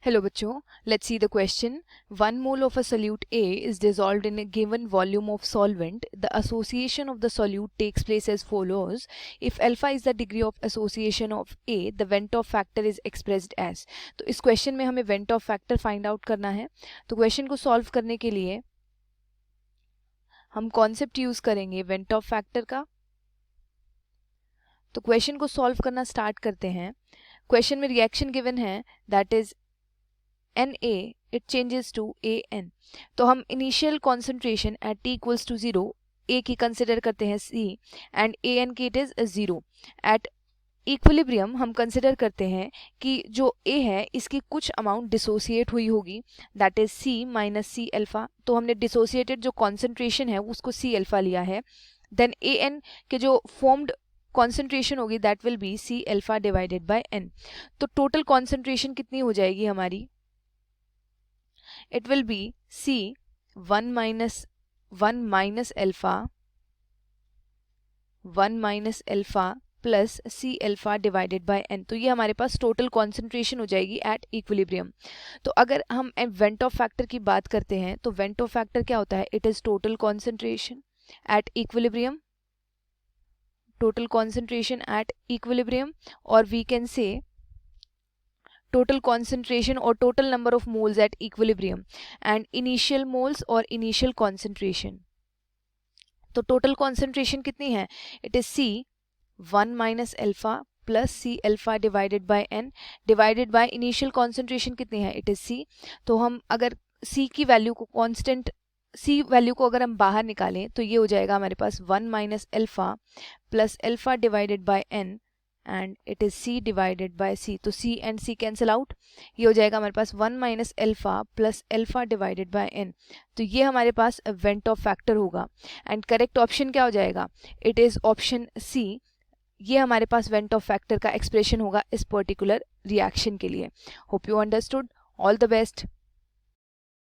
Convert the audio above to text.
Hello बच्चों, let's see the question. 1 mole of a solute A is dissolved in a given volume of solvent. The association of the solute takes place as follows. If alpha is the degree of association of A, the Ventov factor is expressed as. तो इस question में हमें Ventov factor find out करना है. तो question को solve करने के लिए हम कॉन्सेप्ट यूज करेंगे Ventov factor का. तो क्वेश्चन को सॉल्व करना स्टार्ट करते हैं. क्वेश्चन में रिएक्शन गिवन है, that is Na, it changes to An. तो हम initial concentration at t equals to 0 A की कंसिडर करते हैं C एंड An की इट इज 0. एट इक्विलिब्रियम हम कंसिडर करते हैं कि जो A है इसकी कुछ अमाउंट डिसोसिएट हुई होगी, that is C minus C alpha. तो हमने डिसोसिएटेड जो कॉन्सेंट्रेशन है उसको C अल्फा लिया है. देन An के जो फॉर्म्ड कॉन्सेंट्रेशन होगी that will be C alpha divided by N. तो टोटल कॉन्सेंट्रेशन कितनी हो जाएगी हमारी? It will be C 1 minus alpha plus C alpha divided by N. तो ये हमारे पास टोटल कॉन्सेंट्रेशन हो जाएगी एट इक्विलिब्रियम. तो अगर हम वेंटॉफ फैक्टर की बात करते हैं तो वेंटॉफ फैक्टर क्या होता है? It is total concentration at equilibrium, total concentration at equilibrium, और we can say total concentration or total number of moles at equilibrium and initial moles or initial concentration. तो total concentration कितनी है? It is C 1 minus alpha plus C alpha divided by N divided by initial concentration कितनी है? It is C. तो हम अगर C की value को कांस्टेंट C वैल्यू को अगर हम बाहर निकालें तो ये हो जाएगा हमारे पास 1 minus alpha plus alpha divided by N and it is C divided by C. तो C and C cancel out. ये हो जाएगा हमारे पास 1 minus alpha plus alpha divided by N. तो ये हमारे पास वेंटॉफ फैक्टर होगा एंड करेक्ट ऑप्शन क्या हो जाएगा? It is option C. ये हमारे पास वेंटॉफ फैक्टर का एक्सप्रेशन होगा इस पर्टिकुलर रिएक्शन के लिए. Hope you understood. All the best.